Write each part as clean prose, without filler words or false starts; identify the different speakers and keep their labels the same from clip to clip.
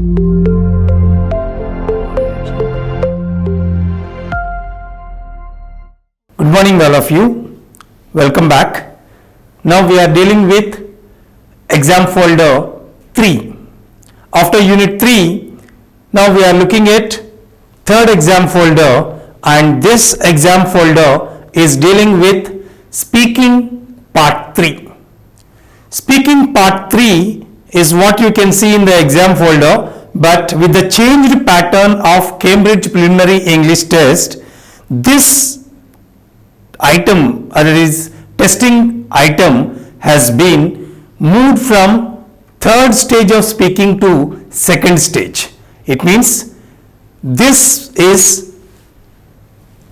Speaker 1: Good morning all of you. Welcome back. Now we are dealing with exam folder 3. After unit 3, now we are looking at third exam folder, and this exam folder is dealing with speaking part 3. Speaking part 3 is what you can see in the exam folder, but with the changed pattern of Cambridge Preliminary English Test, this item, or that is testing item, has been moved from third stage of speaking to second stage. It means this is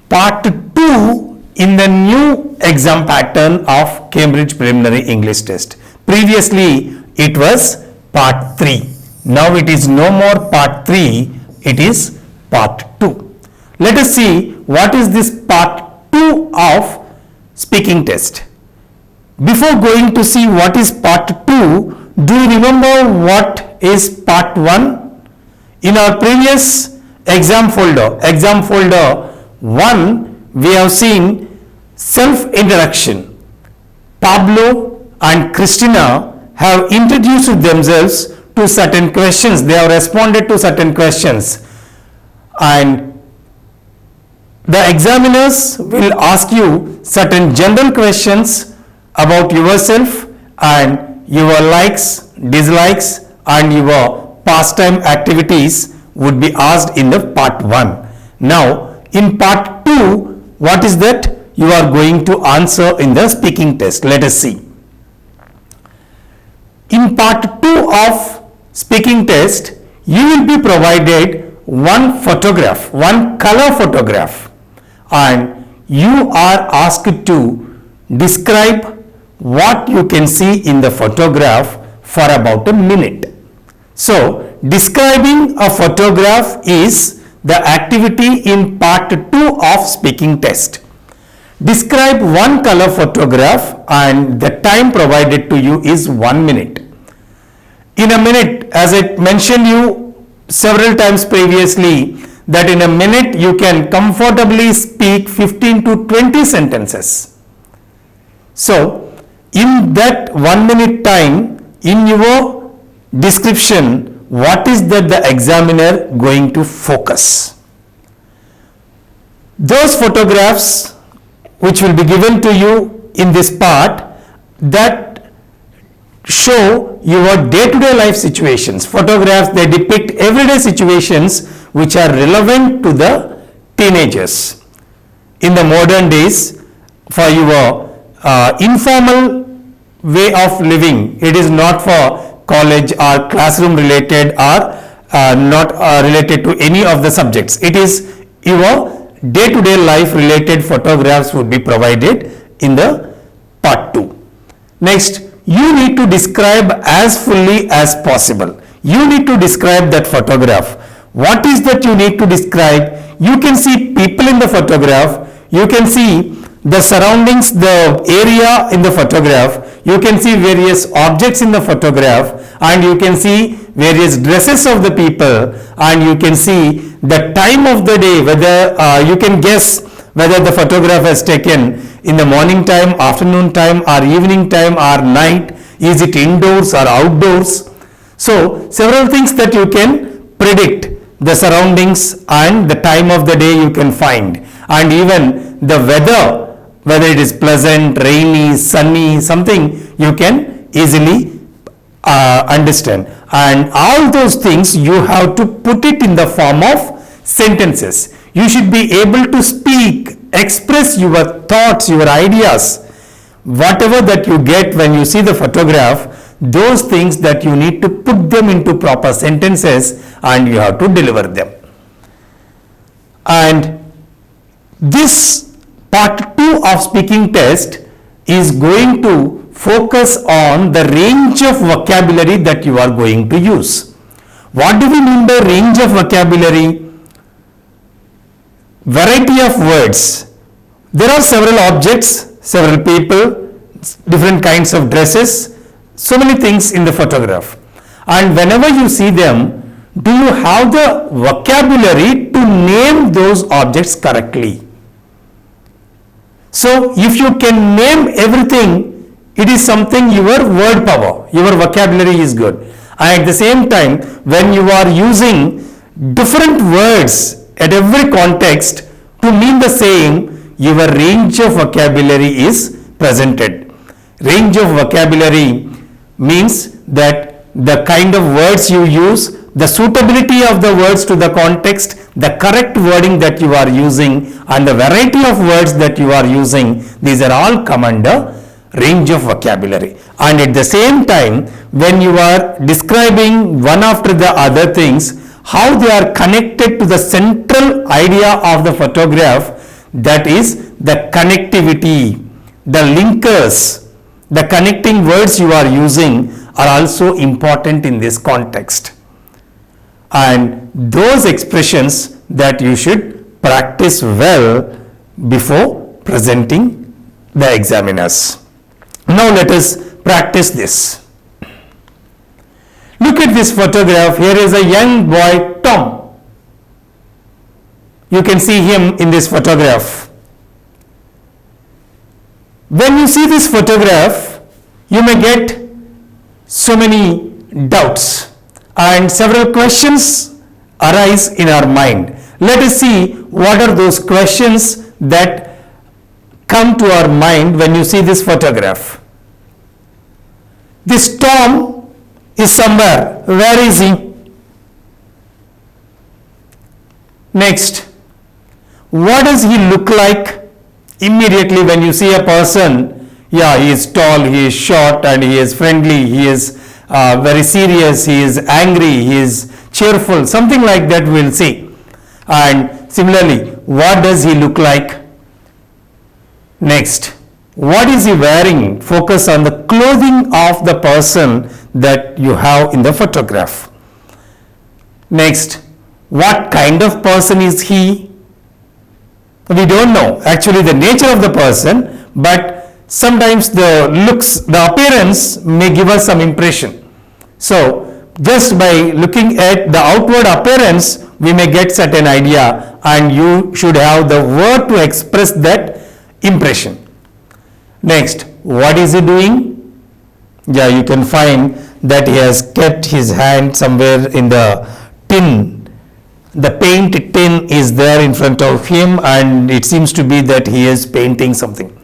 Speaker 1: part 2 in the new exam pattern of Cambridge Preliminary English Test. Previously it was part 3. Now it is no more part 3, it is part 2. Let us see what is this part 2 of speaking test. Before going to see what is part 2, do you remember what is part 1? In our previous exam folder 1, we have seen self-introduction. Pablo and Christina have introduced themselves to certain questions. They have responded to certain questions, and the examiners will ask you certain general questions about yourself and your likes, dislikes, and your pastime activities would be asked in the part 1. Now in part 2, what is that you are going to answer in the speaking test? Let us see. In part 2 of speaking test, you will be provided one photograph, one color photograph, and you are asked to describe what you can see in the photograph for about a minute. So describing a photograph is the activity in part 2 of speaking test. Describe one color photograph, and the time provided to you is 1 minute. In a minute, as I mentioned you several times previously, that in a minute you can comfortably speak 15 to 20 sentences. So in that 1 minute time, in your description, what is that the examiner going to focus? Those photographs which will be given to you in this part, that show your day-to-day life situations. Photographs, they depict everyday situations which are relevant to the teenagers. In the modern days, for your informal way of living, it is not for college or classroom related, or not related to any of the subjects. It is your day-to-day life related photographs would be provided in the part 2. Next, you need to describe as fully as possible. You need to describe that photograph. What is that you need to describe? You can see people in the photograph, you can see the surroundings, the area in the photograph, you can see various objects in the photograph, and you can see various dresses of the people, and you can see the time of the day, whether you can guess whether the photograph has taken in the morning time, afternoon time, or evening time, or night. Is it indoors or outdoors? So several things that you can predict, the surroundings and the time of the day you can find, and even the weather, whether it is pleasant, rainy, sunny, something you can easily understand. And all those things you have to put it in the form of sentences. You should be able to speak, express your thoughts, your ideas, whatever that you get when you see the photograph, those things that you need to put them into proper sentences, and you have to deliver them. And this part 2 of speaking test is going to focus on the range of vocabulary that you are going to use. What do we mean by range of vocabulary? Variety of words. There are several objects, several people, different kinds of dresses, so many things in the photograph. And whenever you see them, do you have the vocabulary to name those objects correctly? So if you can name everything, it is something your word power, your vocabulary is good. And at the same time, when you are using different words at every context to mean the same, your range of vocabulary is presented. Range of vocabulary means that the kind of words you use, the suitability of the words to the context, the correct wording that you are using, and the variety of words that you are using, these are all come under range of vocabulary. And at the same time, when you are describing one after the other things, how they are connected to the central idea of the photograph, that is the connectivity, the linkers, the connecting words you are using are also important in this context. And those expressions that you should practice well before presenting the examiners. Now let us practice this. Look at this photograph. Here is a young boy, Tom. You can see him in this photograph. When you see this photograph, you may get so many doubts and several questions arise in our mind. Let us see what are those questions that come to our mind when you see this photograph. This Tom is somewhere. Where is he? Next, what does he look like? Immediately when you see a person, yeah, he is tall, he is short, and he is friendly, he is very serious, he is angry, he is cheerful, something like that we will see. And similarly, what does he look like? Next, what is he wearing? Focus on the clothing of the person that you have in the photograph. Next, what kind of person is he? We don't know actually the nature of the person, but sometimes the looks, the appearance may give us some impression. So just by looking at the outward appearance, we may get certain idea, and you should have the word to express that impression. Next, what is he doing? Yeah, you can find that he has kept his hand somewhere in the tin. The paint tin is there in front of him, and it seems to be that he is painting something.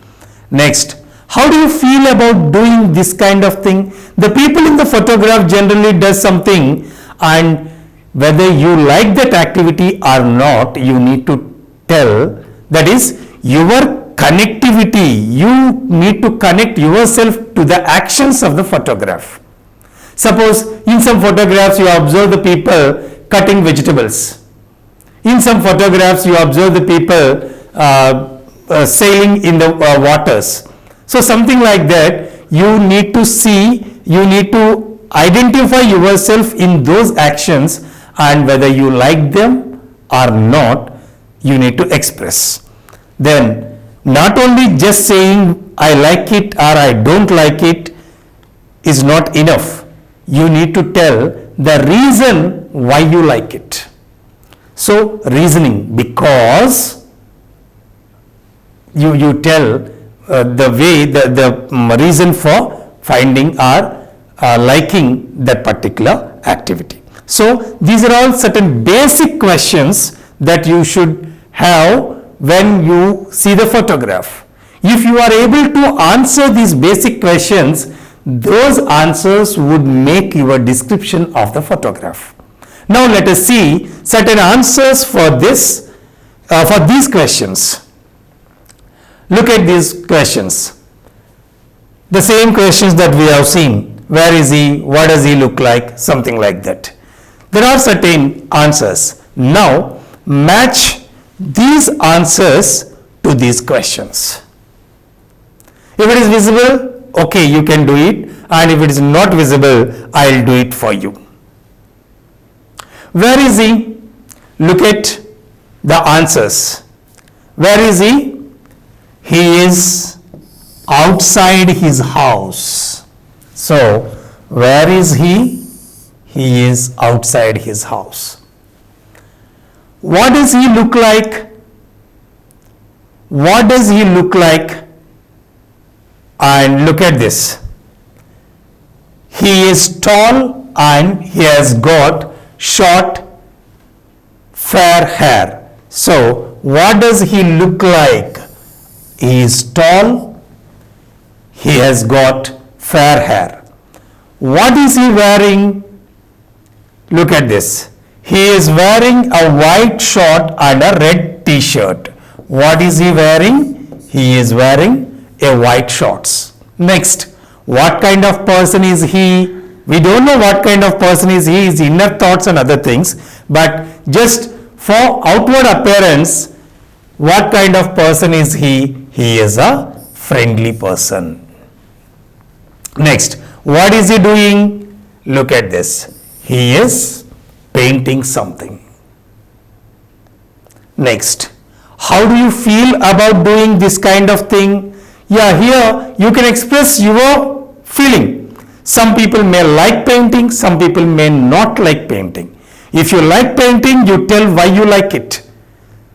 Speaker 1: Next, how do you feel about doing this kind of thing? The people in the photograph generally does something, and whether you like that activity or not, you need to tell. That is your connectivity. You need to connect yourself to the actions of the photograph. Suppose in some photographs you observe the people cutting vegetables. In some photographs you observe the people sailing in the waters. So something like that, you need to see, you need to identify yourself in those actions, and whether you like them or not, you need to express. Then not only just saying I like it or I don't like it is not enough. You need to tell the reason why you like it. So reasoning, because you tell the way, the reason for finding or liking that particular activity. So these are all certain basic questions that you should have when you see the photograph. If you are able to answer these basic questions, those answers would make your description of the photograph. Now let us see certain answers for this, for these questions. Look at these questions. The same questions that we have seen. Where is he? What does he look like? Something like that. There are certain answers. Now match these answers to these questions. If it is visible, okay, you can do it, and if it is not visible, I will do it for you. Where is he? Look at the answers. Where is he? He is outside his house. So where is he? he is outside his house. What does he look like? What does he look like? And look at this. He is tall and he has got short, fair hair. So, what does he look like? He is tall, he has got fair hair. What is he wearing? Look at this. He is wearing a white short and a red t-shirt. What is he wearing? He is wearing a white shorts. Next, what kind of person is he? We don't know what kind of person is he, his inner thoughts and other things, but just for outward appearance, what kind of person is he? He is a friendly person. Next, what is he doing? Look at this. He is painting something. Next, how do you feel about doing this kind of thing? Yeah, here you can express your feeling. Some people may like painting, some people may not like painting. If you like painting, you tell why you like it.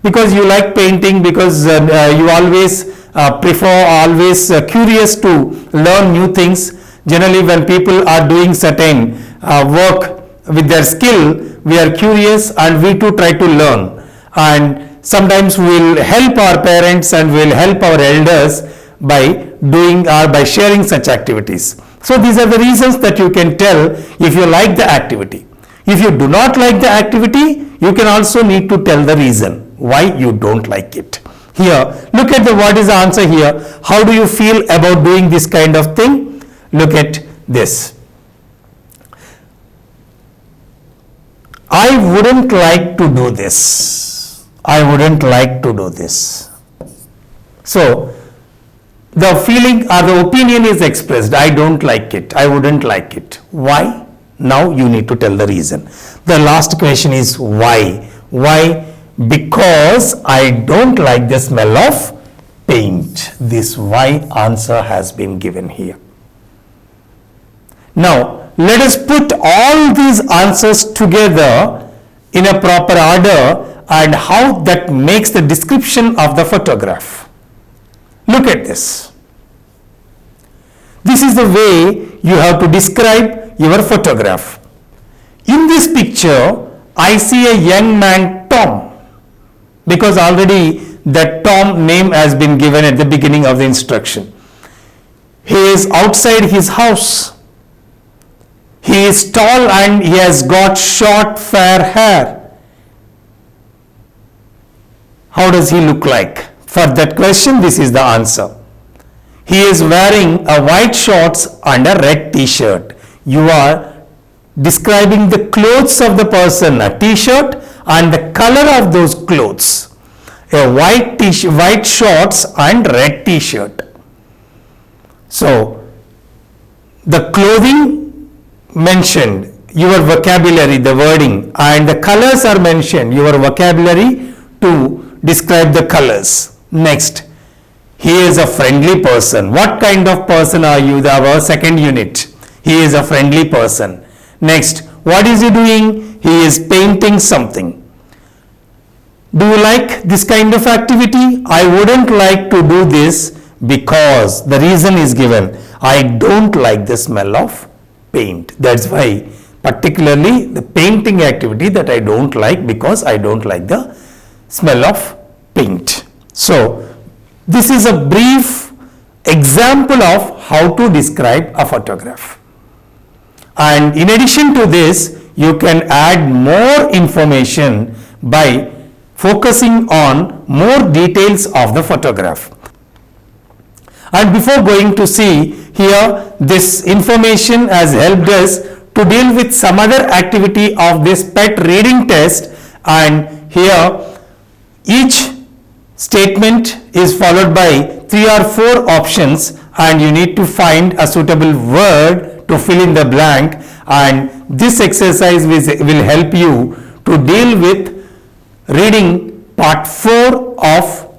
Speaker 1: Because you like painting, because you always always curious to learn new things. Generally, when people are doing certain work with their skill, we are curious and we too try to learn. And sometimes we will help our parents and we will help our elders by doing or by sharing such activities. So these are the reasons that you can tell if you like the activity. If you do not like the activity, you can also need to tell the reason why you don't like it. Here, look at what is the answer here. How do you feel about doing this kind of thing? Look at this. I wouldn't like to do this. I wouldn't like to do this. So, the feeling or the opinion is expressed. I don't like it. I wouldn't like it. Why? Now you need to tell the reason. The last question is why? Why? Because I don't like the smell of paint. This why answer has been given here. Now, let us put all these answers together in a proper order and how that makes the description of the photograph. Look at this. This is the way you have to describe your photograph. In this picture, I see a young man, Tom, because already that Tom name has been given at the beginning of the instruction. He is outside his house. He is tall and he has got short, fair hair. How does he look like? For that question, this is the answer. He is wearing a white shorts and a red t-shirt. You are describing the clothes of the person, a t-shirt and the color of those clothes. A white shorts and red t-shirt. So, the clothing mentioned, your vocabulary, the wording, and the colors are mentioned, your vocabulary to describe the colors. Next, he is a friendly person. What kind of person are you? Our second unit. He is a friendly person. Next, what is he doing? He is painting something. Do you like this kind of activity? I wouldn't like to do this because the reason is given. I don't like the smell of paint. That's why particularly the painting activity that I don't like, because I don't like the smell of paint. So, this is a brief example of how to describe a photograph. And in addition to this, you can add more information by focusing on more details of the photograph. And before going to see here, this information has helped us to deal with some other activity of this PET reading test, and here each statement is followed by 3 or 4 options and you need to find a suitable word to fill in the blank, and this exercise will help you to deal with reading part 4 of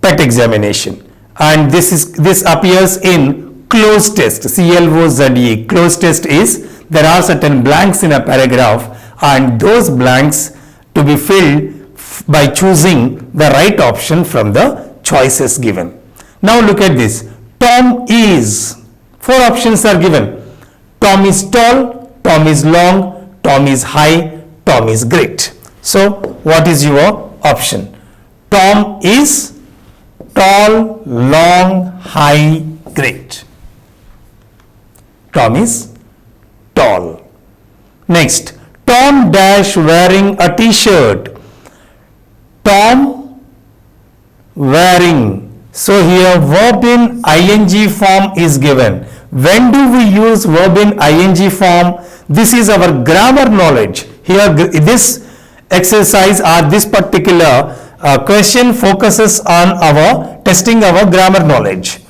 Speaker 1: PET examination. And this appears in closed test, CLOZE. Closed test is there are certain blanks in a paragraph, and those blanks to be filled by choosing the right option from the choices given. Now look at this. Tom is. 4 options are given. Tom is tall, Tom is long, Tom is high, Tom is great. So what is your option? Tom is tall, long, high, great. Tom is tall. Next, Tom dash wearing a t-shirt. Tom wearing. So here verb in ing form is given. When do we use verb in ing form? This is our grammar knowledge. Here this exercise or this particular question focuses on our testing our grammar knowledge.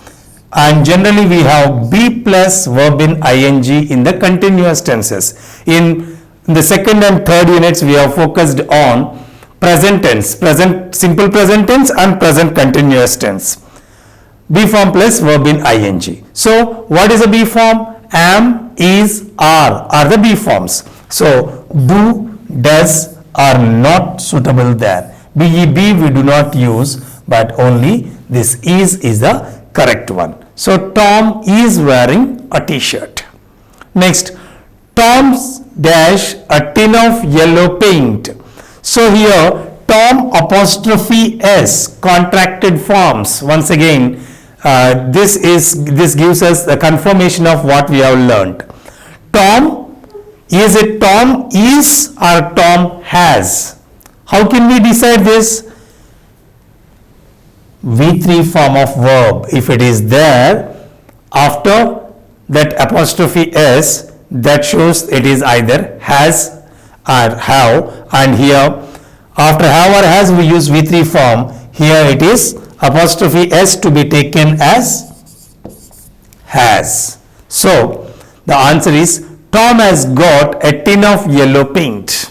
Speaker 1: And generally we have be plus verb in ing in the continuous tenses. In the second and third units we have focused on present tense, present simple present tense and present continuous tense. Be form plus verb in ing. So what is a be form? Am, is, are the be forms. So do, does are not suitable there. Be we do not use, but only this is the correct one. So Tom is wearing a t-shirt. Next, Tom's dash a tin of yellow paint. So here Tom apostrophe s contracted forms. Once again, this gives us the confirmation of what we have learned. Tom, is it Tom is or Tom has? How can we decide this? V3 form of verb, if it is there after that apostrophe s, that shows it is either has or have, and here after have or has we use V3 form. Here it is apostrophe s to be taken as has. So the answer is Tom has got a tin of yellow paint.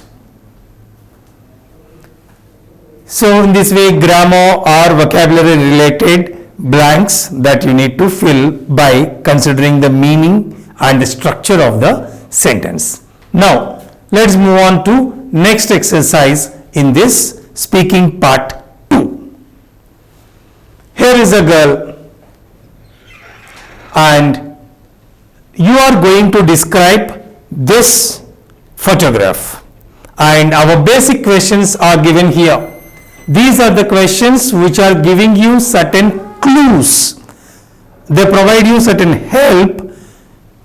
Speaker 1: So in this way grammar or vocabulary related blanks that you need to fill by considering the meaning and the structure of the sentence. Now let's move on to next exercise in this speaking part 2. Here is a girl and you are going to describe this photograph, and our basic questions are given here. These are the questions which are giving you certain clues. They provide you certain help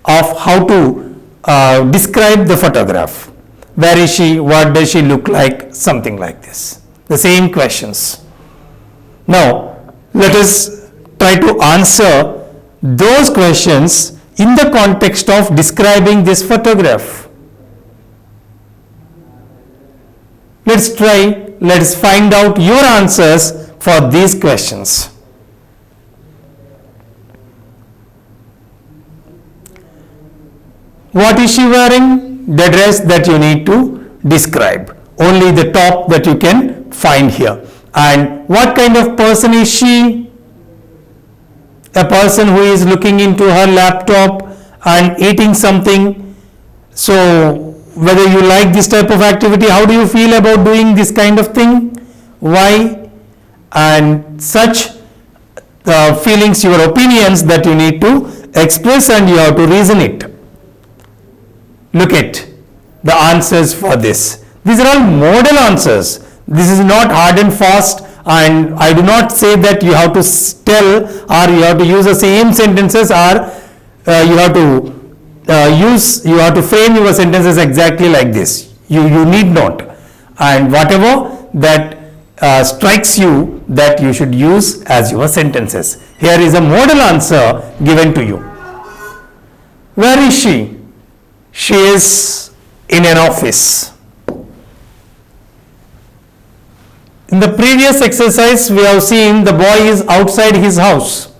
Speaker 1: of how to describe the photograph. Where is she? What does she look like? Something like this. The same questions. Now, let us try to answer those questions in the context of describing this photograph. Let's try, let's find out your answers for these questions. What is she wearing? The dress that you need to describe. Only the top that you can find here. And what kind of person is she? A person who is looking into her laptop and eating something. So whether you like this type of activity, how do you feel about doing this kind of thing? Why? And such feelings, your opinions that you need to express, and you have to reason it. Look at the answers for this. These are all model answers. This is not hard and fast, and I do not say that you have to tell or you have to use the same sentences, or you have to frame your sentences exactly like this. You need not. And whatever that strikes you, that you should use as your sentences. Here is a model answer given to you. Where is she? She is in an office. In the previous exercise, we have seen the boy is outside his house.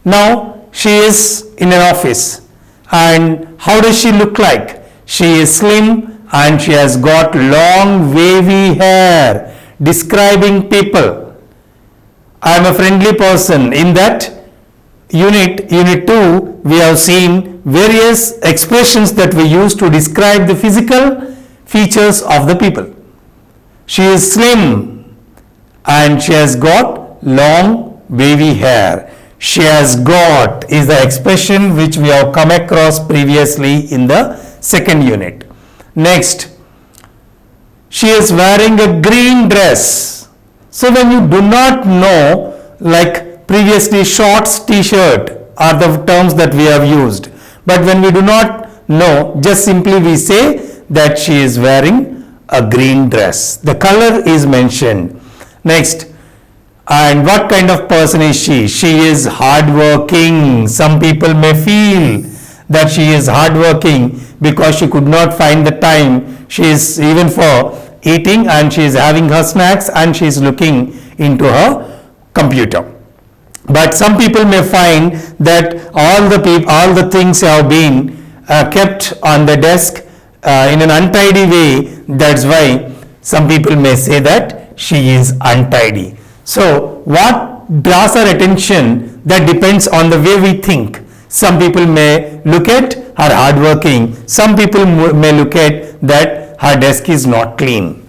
Speaker 1: Now she is in an office. And how does she look like? She is slim and she has got long wavy hair. Describing people. I am a friendly person. In that, unit 2, we have seen various expressions that we use to describe the physical features of the people. She is slim and she has got long wavy hair. She has got is the expression which we have come across previously in the second unit. Next, she is wearing a green dress. So when you do not know, like previously shorts, t-shirt are the terms that we have used. But when we do not know, just simply we say that she is wearing a green dress. The color is mentioned. Next, and what kind of person is she? She is hardworking. Some people may feel that she is hardworking because she could not find the time. She is even for eating and she is having her snacks and she is looking into her computer. But some people may find that all the things have been kept on the desk in an untidy way. That's why some people may say that she is untidy. So what draws our attention, that depends on the way we think. Some people may look at her hardworking. Some people may look at that her desk is not clean.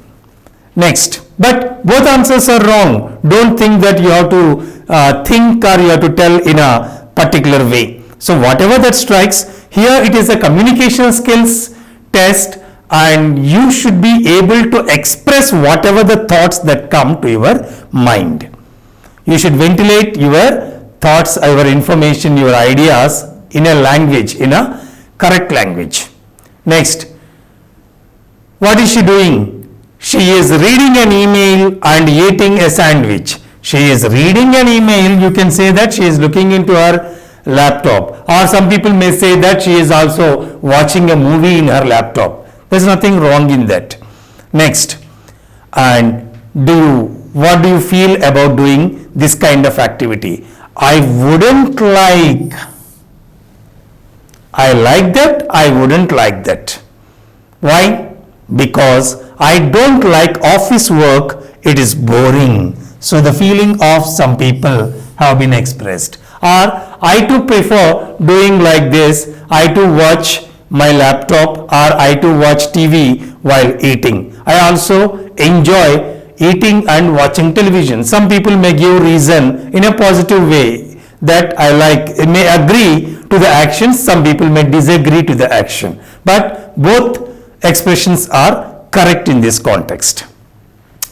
Speaker 1: Next, but both answers are wrong. Don't think that you have to think or you have to tell in a particular way. So whatever that strikes, here it is a communication skills test and you should be able to express whatever the thoughts that come to your mind. You should ventilate your thoughts, your information, your ideas in a language, in a correct language. Next, what is she doing? She is reading an email and eating a sandwich. She is reading an email, you can say that she is looking into her laptop, or some people may say that she is also watching a movie in her laptop. There is nothing wrong in that. Next, and what do you feel about doing this kind of activity? I wouldn't like. I like that, I wouldn't like that. Why? Because I don't like office work, it is boring. So the feeling of some people have been expressed. Or I too prefer doing like this, I too watch my laptop or I too watch TV while eating. I also enjoy eating and watching television. Some people may give reason in a positive way that I like, may agree to the action, some people may disagree to the action. But both expressions are correct in this context.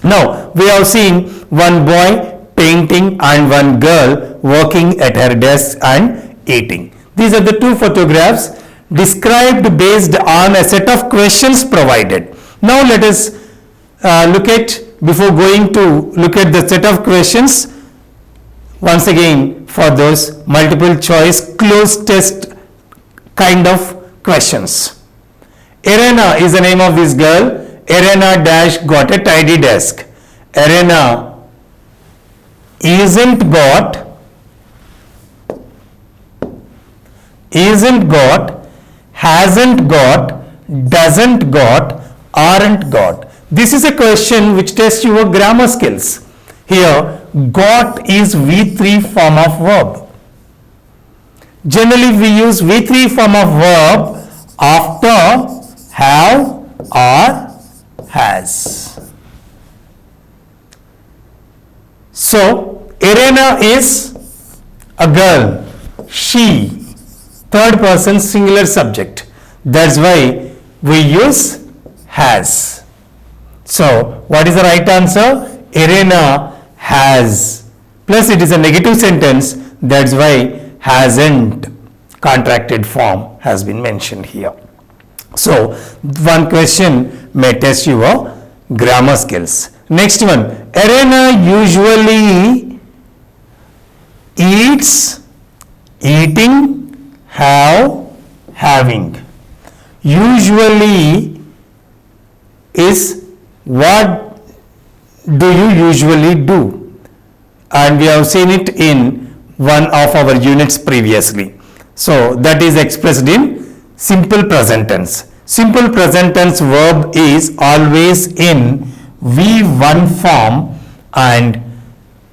Speaker 1: Now, we have seen one boy painting and one girl working at her desk and eating. These are the two photographs described based on a set of questions provided. Now, let us look at, before going to look at the set of questions, once again for those multiple choice closed test kind of questions. Irena is the name of this girl. Irena dash got a tidy desk. Irena isn't got, hasn't got, doesn't got, aren't got. This is a question which tests your grammar skills. Here, got is V3 form of verb. Generally, we use V3 form of verb after have or has. So, Irena is a girl. She, third person singular subject. That's why we use has. So, what is the right answer? Irena has. Plus it is a negative sentence. That's why hasn't contracted form has been mentioned here. So, one question may test your grammar skills. Next one, Irena usually eats, eating, have, having. Usually is what do you usually do? And we have seen it in one of our units previously. So that is expressed in simple present tense. Simple present tense verb is always in V1 form and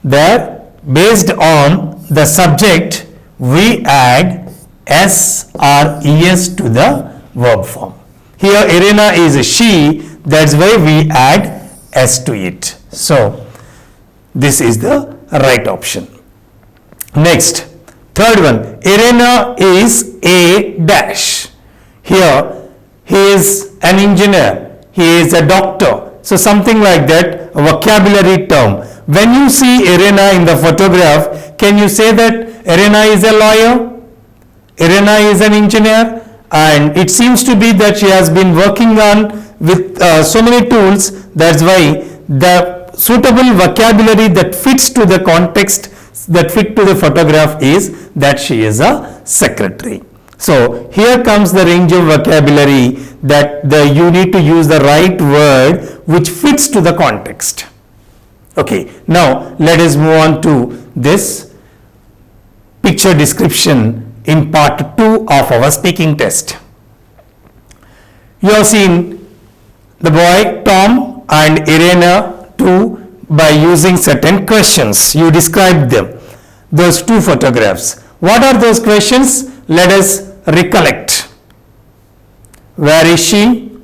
Speaker 1: there based on the subject we add S or ES to the verb form. Here Irena is a she, that's why we add S to it. So this is the right option. Next, third one, Irena is a dash. Here he is an engineer, he is a doctor. So something like that, a vocabulary term. When you see Irena in the photograph, can you say that Irena is a lawyer, Irena is an engineer? And it seems to be that she has been working on with so many tools. That's why the suitable vocabulary that fits to the context, that fit to the photograph, is that she is a secretary. So here comes the range of vocabulary that you need to use the right word which fits to the context. Okay, now let us move on to this picture description in part 2 of our speaking test. You have seen the boy Tom and Irena too by using certain questions. You described them, those two photographs. What are those questions? Let us recollect. Where is she?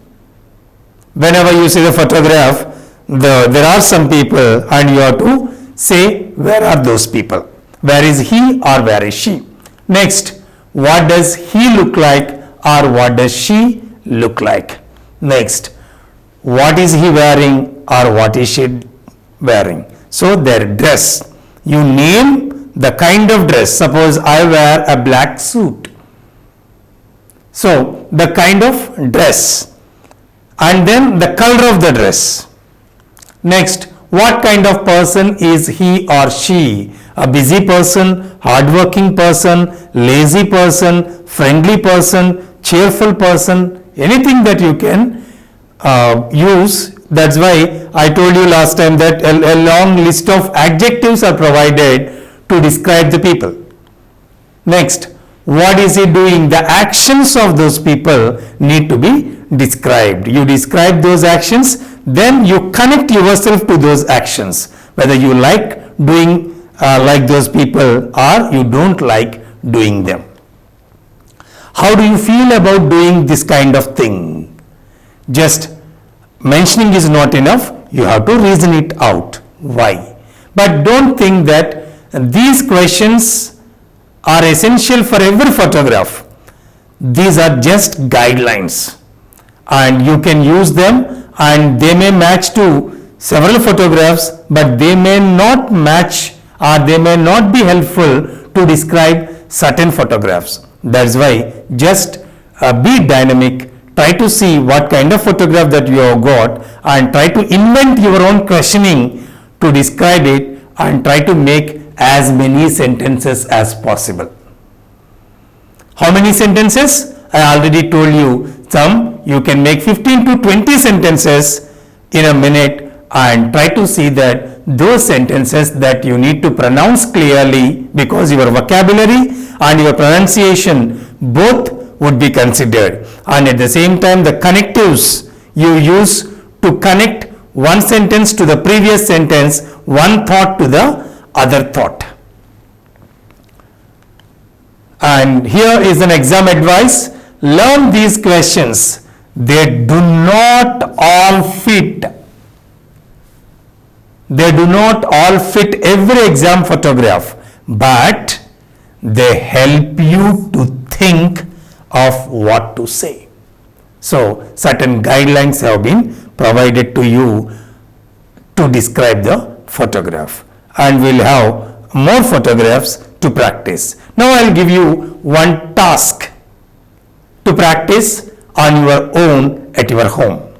Speaker 1: Whenever you see the photograph, there are some people and you have to say where are those people. Where is he or where is she? Next, what does he look like or what does she look like? Next, what is he wearing or what is she wearing? So their dress. You name the kind of dress. Suppose I wear a black suit. So the kind of dress and then the color of the dress. Next, what kind of person is he or she? A busy person, hardworking person, lazy person, friendly person, cheerful person, anything that you can use. That's why I told you last time that a long list of adjectives are provided to describe the people. Next, what is he doing? The actions of those people need to be described. You describe those actions, then you connect yourself to those actions, whether you like doing like those people or you don't like doing them. How do you feel about doing this kind of thing? Just mentioning is not enough, you have to reason it out. Why? But don't think that these questions are essential for every photograph. These are just guidelines and you can use them and they may match to several photographs, but they may not match or they may not be helpful to describe certain photographs. That's why just be dynamic, try to see what kind of photograph that you have got and try to invent your own questioning to describe it and try to make as many sentences as possible. How many sentences? I already told you some. You can make 15 to 20 sentences in a minute and try to see that those sentences that you need to pronounce clearly, because your vocabulary and your pronunciation both would be considered, and at the same time the connectives you use to connect one sentence to the previous sentence, one thought to the other thought. And here is an exam advice. Learn these questions. They do not all fit. They do not all fit every exam photograph, but they help you to think of what to say. So certain guidelines have been provided to you to describe the photograph, and we'll have more photographs to practice. Now I'll give you one task to practice on your own at your home.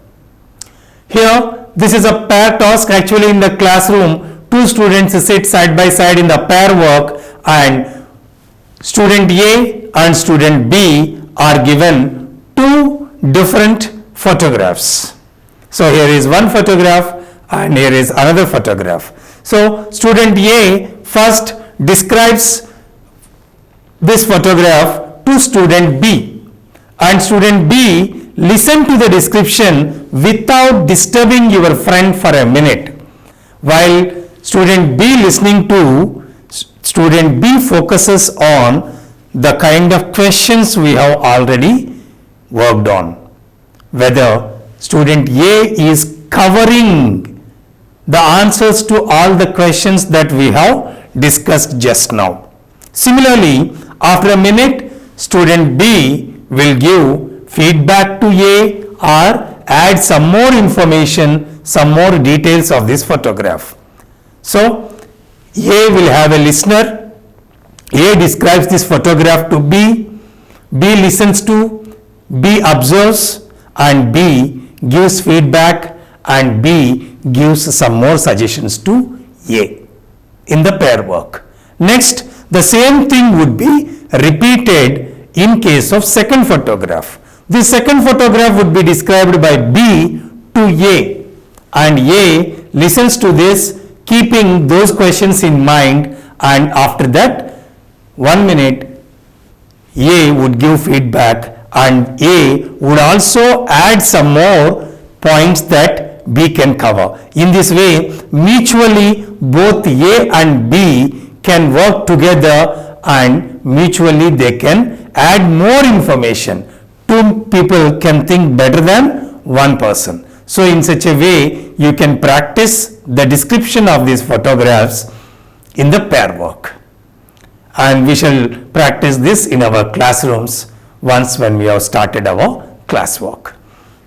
Speaker 1: Here this is a pair task. Actually in the classroom, two students sit side by side in the pair work, and student A and student B are given two different photographs. So here is one photograph and here is another photograph. So student A first describes this photograph to student B, and student B listen to the description without disturbing your friend for a minute. While student B listening to Student B focuses on the kind of questions we have already worked on. Whether student A is covering the answers to all the questions that we have discussed just now. Similarly, after a minute, student B will give feedback to A or add some more information, some more details of this photograph. So, A will have a listener, A describes this photograph to B, B listens to, B observes, and B gives feedback, and B gives some more suggestions to A in the pair work. Next, the same thing would be repeated in case of second photograph. The second photograph would be described by B to A, and A listens to this, keeping those questions in mind, and after that 1 minute A would give feedback, and A would also add some more points that B can cover. In this way, mutually both A and B can work together, and mutually they can add more information. Two people can think better than one person. So in such a way, you can practice the description of these photographs in the pair work. And we shall practice this in our classrooms once when we have started our classwork.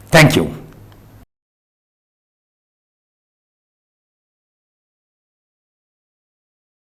Speaker 1: Thank you.